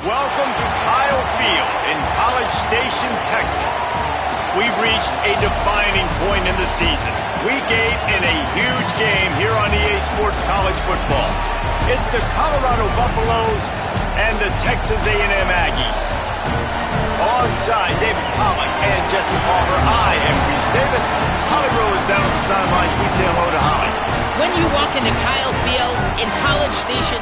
Welcome to Kyle Field in College Station, Texas. We've reached a defining point in the season. Week 8 in a huge game here on EA Sports College Football. It's the Colorado Buffaloes and the Texas A&M Aggies. Alongside David Pollack and Jesse Palmer, I am Reese Davis. Holly Rowe is down on the sidelines. We say hello to Holly. When you walk into Kyle Field in College Station,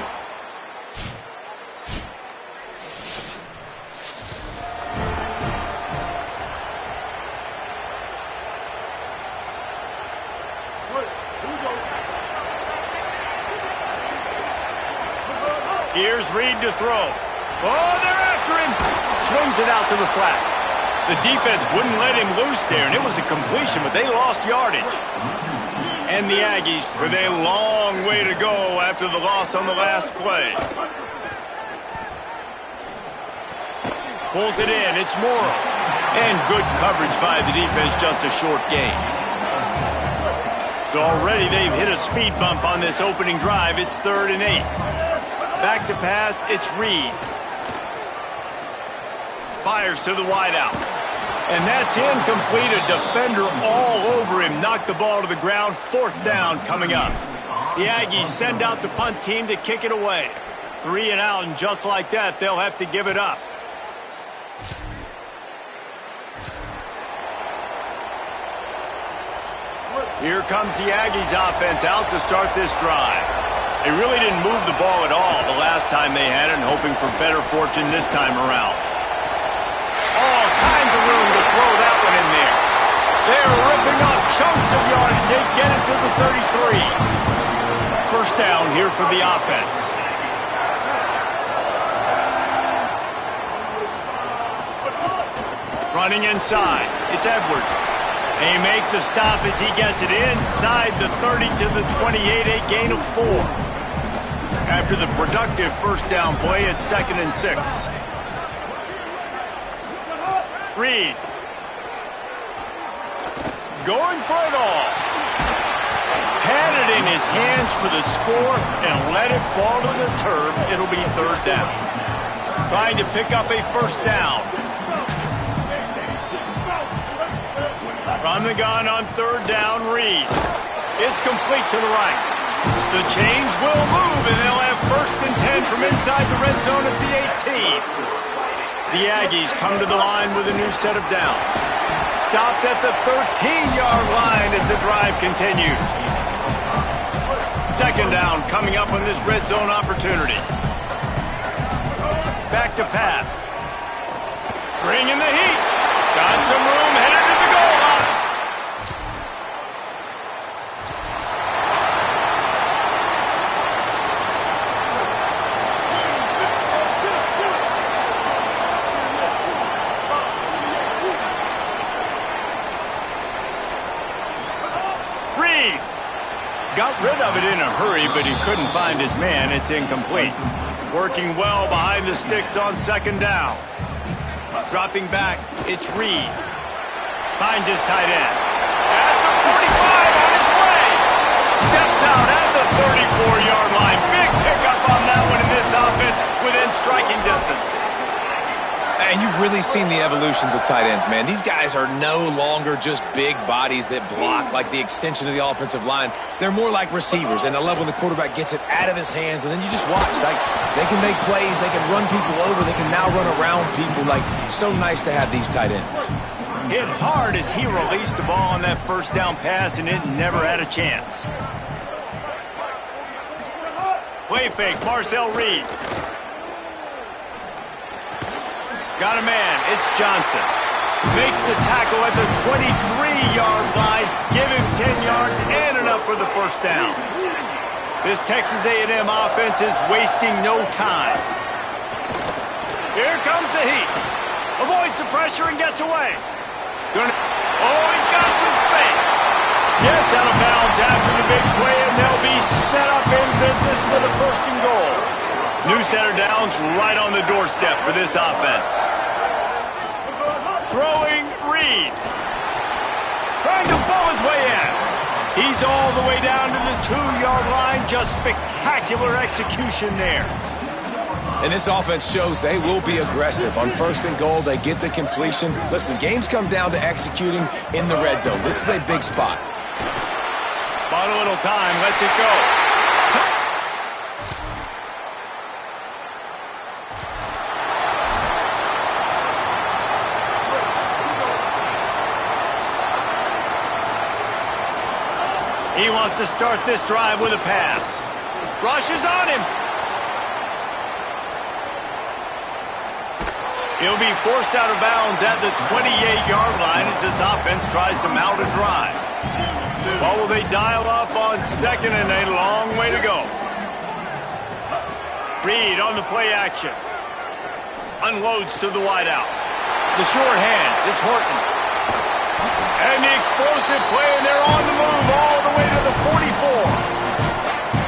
here's Reed to throw. Oh, they're after him. Swings it out to the flat. The defense wouldn't let him loose there, and it was a completion, but they lost yardage. And the Aggies with a long way to go after the loss on the last play. Pulls it in. It's Morrow. And good coverage by the defense, just a short gain. So already they've hit a speed bump on this opening drive. It's 3rd and 8. Back to pass, it's Reed. Fires to the wideout. And that's incomplete. A defender all over him. Knocked the ball to the ground. 4th down coming up. The Aggies send out the punt team to kick it away. 3 and out, and just like that, they'll have to give it up. Here comes the Aggies offense out to start this drive. They really didn't move the ball at all the last time they had it, and hoping for better fortune this time around. All kinds of room to throw that one in there. They're ripping off chunks of yardage. They get it to the 33. 1st down here for the offense. Running inside. It's Edwards. They make the stop as he gets it inside the 30 to the 28, a gain of 4. After the productive 1st down play, it's 2nd and 6. Reed. Going for it all. Had it in his hands for the score and let it fall to the turf. It'll be 3rd down. Trying to pick up a 1st down. From the gun on 3rd down, Reed. It's complete to the right. The chains will move, and they'll have 1st and 10 from inside the red zone at the 18. The Aggies come to the line with a new set of downs. Stopped at the 13-yard line as the drive continues. 2nd down coming up on this red zone opportunity. Back to pass. Bringing the heat. Got some room, headed to the goal line. Reed got rid of it in a hurry, but he couldn't find his man. It's incomplete. Working well behind the sticks on 2nd down. Dropping back, it's Reed. Finds his tight end. At the 45 on his way. Steps out at the 34-yard line. Big pickup on that one in this offense within striking distance. And you've really seen the evolutions of tight ends, man. These guys are no longer just big bodies that block like the extension of the offensive line. They're more like receivers, and I love when the quarterback gets it out of his hands, and then you just watch. Like, they can make plays, they can run people over, they can now run around people. Like, so nice to have these tight ends. Hit hard as he released the ball on that 1st down pass, and it never had a chance. Play fake, Marcel Reed. Got a man, it's Johnson. Makes the tackle at the 23-yard line. Give him 10 yards and enough for the 1st down. This Texas A&M offense is wasting no time. Here comes the heat. Avoids the pressure and gets away. Oh, he's got some space. Gets out of bounds after the big play, and they'll be set up in business with a 1st and goal. New center downs right on the doorstep for this offense. Throwing Reed. Trying to pull his way in. He's all the way down to the 2-yard line. Just spectacular execution there. And this offense shows they will be aggressive. On 1st and goal, they get the completion. Listen, games come down to executing in the red zone. This is a big spot. Bought a little time, lets it go. He wants to start this drive with a pass. Rushes on him. He'll be forced out of bounds at the 28-yard line as this offense tries to mount a drive. What will they dial up on 2nd and a long way to go? Reed on the play action. Unloads to the wideout. The short hands, it's Horton. And the explosive play, and they're on the move all the way to the 44.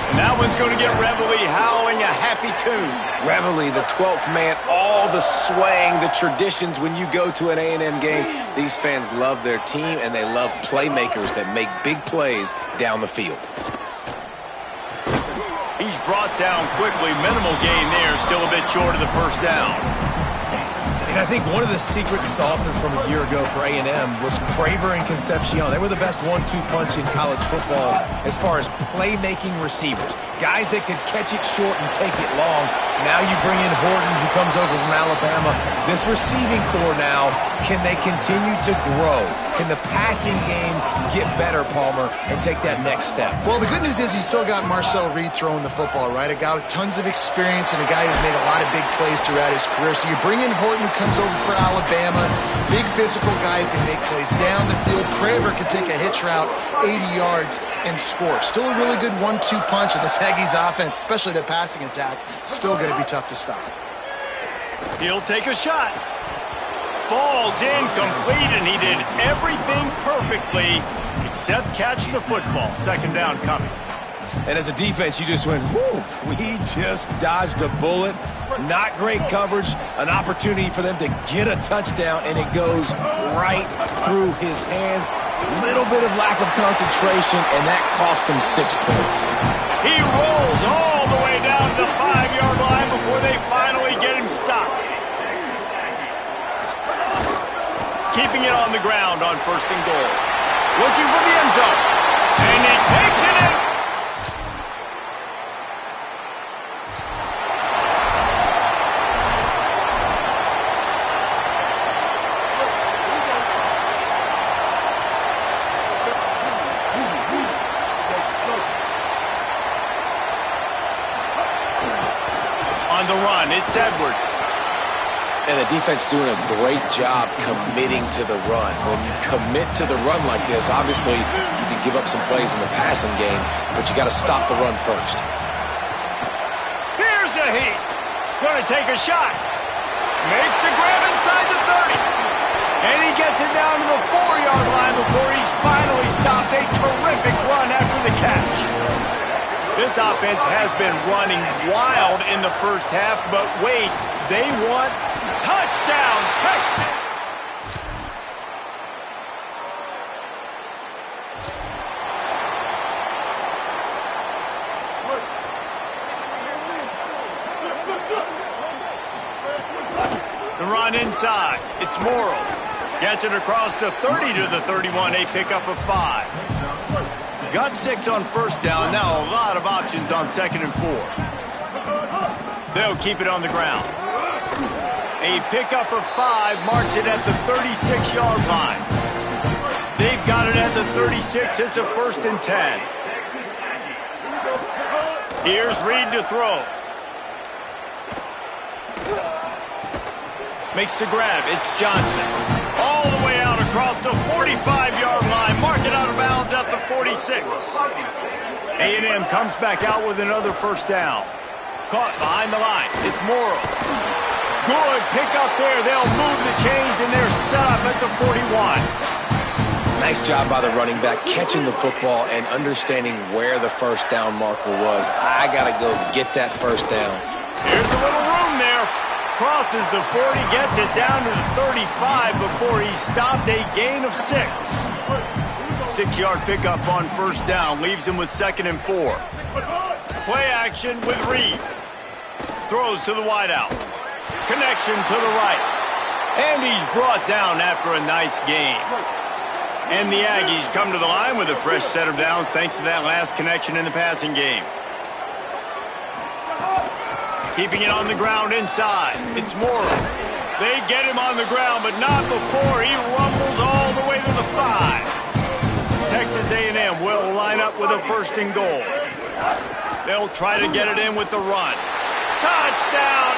And that one's going to get Reveille howling a happy tune. Reveille, the 12th man, all the swaying, the traditions when you go to an A&M game. These fans love their team, and they love playmakers that make big plays down the field. He's brought down quickly. Minimal gain there, still a bit short of the first down. And I think one of the secret sauces from a year ago for A&M was Craver and Concepcion. They were the best 1-2 punch in college football as far as playmaking receivers. Guys that could catch it short and take it long. Now you bring in Horton, who comes over from Alabama. This receiving core now, can they continue to grow? Can the passing game get better, Palmer, and take that next step? Well, the good news is you still got Marcel Reed throwing the football, right? A guy with tons of experience and a guy who's made a lot of big plays throughout his career. So you bring in Horton, who comes over for Alabama. Big physical guy who can make plays down the field. Craver can take a hitch route 80 yards and score. Still a really good 1-2 punch in this Aggies offense, especially the passing attack. Still going to be tough to stop. He'll take a shot. Falls incomplete, and he did everything perfectly except catch the football. 2nd down coming. And as a defense, you just went, whoo, we just dodged a bullet. Not great coverage, an opportunity for them to get a touchdown, and it goes right through his hands. Little bit of lack of concentration, and that cost him 6 points. He rolls all the way down to the 5-yard line before they finally get him stopped. Keeping it on the ground on 1st and goal. Looking for the end zone. And he takes it in. On the run, it's Edwards. And the defense doing a great job committing to the run. When you commit to the run like this, obviously you can give up some plays in the passing game, but you got to stop the run first. Here's a heat. Going to take a shot. Makes the grab inside the 30. And he gets it down to the 4-yard line before he's finally stopped. A terrific run after the catch. This offense has been running wild in the first half, but wait, they want touchdown, Texas! The run inside, it's Morrow. Gets it across the 30 to the 31, a pickup of 5. Got 6 on 1st down, now a lot of options on 2nd and 4. They'll keep it on the ground. A pickup of 5 marks it at the 36-yard line. They've got it at the 36. It's a 1st and 10. Here's Reed to throw. Makes the grab. It's Johnson. All the way out across the 45-yard line. Mark it out of bounds at the 46. A&M comes back out with another 1st down. Caught behind the line. It's Morrow. Good pick up there. They'll move the chains, and they're set up at the 41. Nice job by the running back, catching the football and understanding where the 1st down marker was. I got to go get that 1st down. Here's a little room there. Crosses the 40, gets it down to the 35 before he stopped. A gain of 6. 6-yard pickup on 1st down. Leaves him with 2nd and 4. Play action with Reed. Throws to the wideout. Connection to the right. And he's brought down after a nice gain. And the Aggies come to the line with a fresh set of downs thanks to that last connection in the passing game. Keeping it on the ground inside. It's Morrow. They get him on the ground, but not before he rumbles all the way to the 5. Texas A&M will line up with a 1st and goal. They'll try to get it in with the run. Touchdown!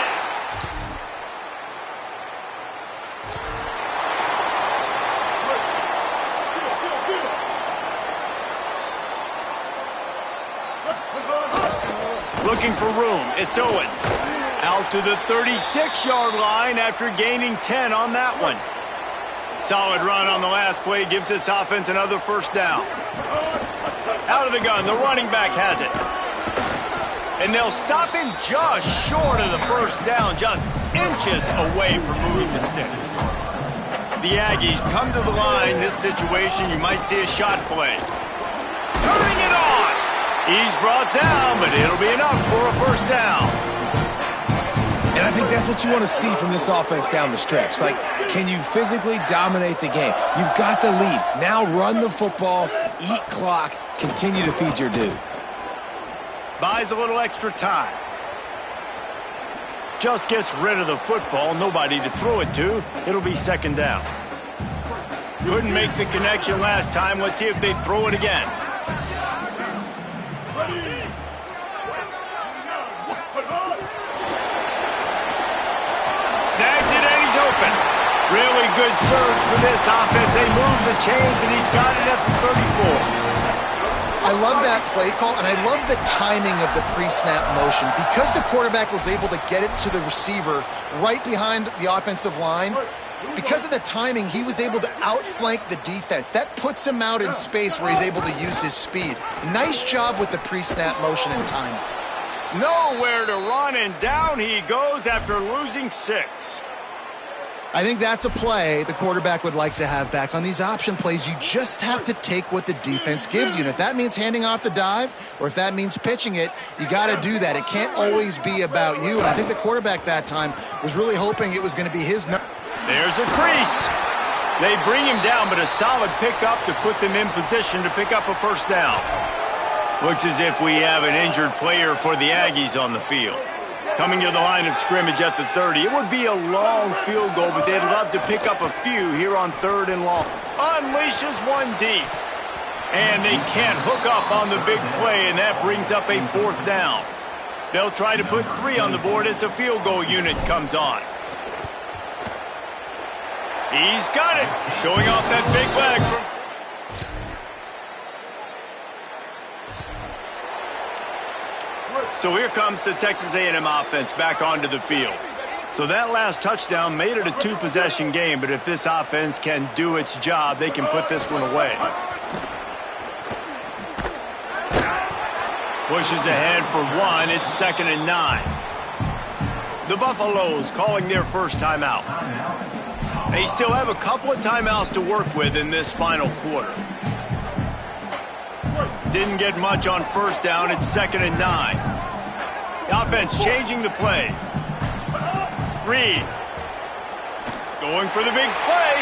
Looking for room. It's Owens. Out to the 36-yard line after gaining 10 on that one. Solid run on the last play gives this offense another 1st down. Out of the gun, the running back has it. And they'll stop him just short of the 1st down, just inches away from moving the sticks. The Aggies come to the line. This situation, you might see a shot play. Turning it on. He's brought down, but it'll be enough for a 1st down. And I think that's what you want to see from this offense down the stretch. Like, can you physically dominate the game? You've got the lead. Now run the football, eat clock, continue to feed your dude. Buys a little extra time. Just gets rid of the football, nobody to throw it to. It'll be 2nd down. Couldn't make the connection last time. Let's see if they throw it again. Snags it and he's open. Really good surge for this offense. They move the chains and he's got it at the 34. I love that play call, and I love the timing of the pre-snap motion. Because the quarterback was able to get it to the receiver right behind the offensive line, because of the timing, he was able to outflank the defense. That puts him out in space where he's able to use his speed. Nice job with the pre-snap motion and timing. Nowhere to run, and down he goes after losing 6. I think that's a play the quarterback would like to have back. On these option plays, you just have to take what the defense gives you. And if that means handing off the dive, or if that means pitching it, you got to do that. It can't always be about you. And I think the quarterback that time was really hoping it was going to be his number. There's a crease. They bring him down, but a solid pickup to put them in position to pick up a 1st down. Looks as if we have an injured player for the Aggies on the field. Coming to the line of scrimmage at the 30. It would be a long field goal, but they'd love to pick up a few here on 3rd and long. Unleashes one deep. And they can't hook up on the big play, and that brings up a 4th down. They'll try to put 3 on the board as the field goal unit comes on. He's got it. Showing off that big leg from... So here comes the Texas A&M offense back onto the field. So that last touchdown made it a 2-possession game, but if this offense can do its job, they can put this one away. Pushes ahead for 1. It's 2nd and 9. The Buffaloes calling their first timeout. They still have a couple of timeouts to work with in this final quarter. Didn't get much on 1st down. It's 2nd and 9. The offense changing the play. Reed. Going for the big play.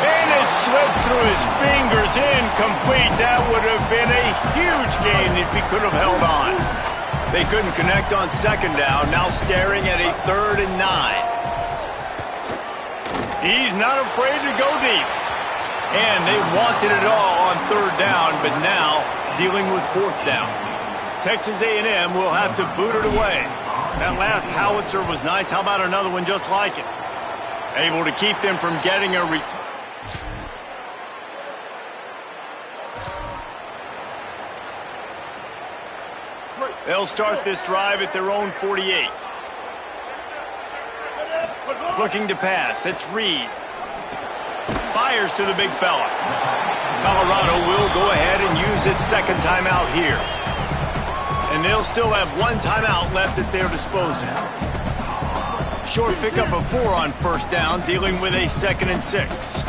And it slips through his fingers. Incomplete. That would have been a huge gain if he could have held on. They couldn't connect on 2nd down. Now staring at a 3rd and 9. He's not afraid to go deep. And they wanted it all on 3rd down, but now dealing with 4th down. Texas A&M will have to boot it away. That last howitzer was nice. How about another one just like it? Able to keep them from getting a return. They'll start this drive at their own 48. Looking to pass. It's Reed. Fires to the big fella. Colorado will go ahead and use its 2nd timeout here. And they'll still have 1 timeout left at their disposal. Short pickup of 4 on 1st down, dealing with a 2nd and 6.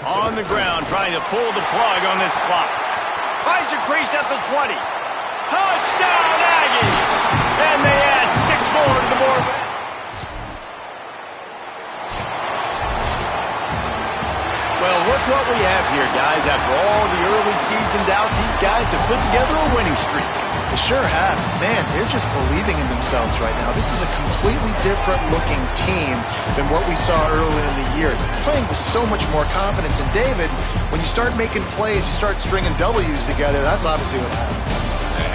On the ground, trying to pull the plug on this clock. Finds a crease at the 20. Touchdown, Aggies! And they add 6 more to the board. Well, look what we have here, guys. After all the early season doubts, these guys have put together a winning streak. They sure have. Man, they're just believing in themselves right now. This is a completely different looking team than what we saw early in the year. They're playing with so much more confidence. And David, when you start making plays, you start stringing W's together, that's obviously what happens.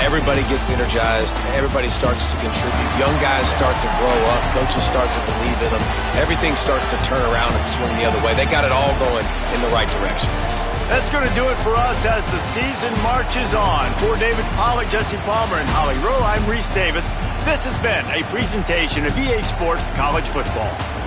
Everybody gets energized. Everybody starts to contribute. Young guys start to grow up. Coaches start to believe in them. Everything starts to turn around and swing the other way. They got it all going in the right direction. That's going to do it for us as the season marches on. For David Pollack, Jesse Palmer, and Holly Rowe, I'm Reese Davis. This has been a presentation of EA Sports College Football.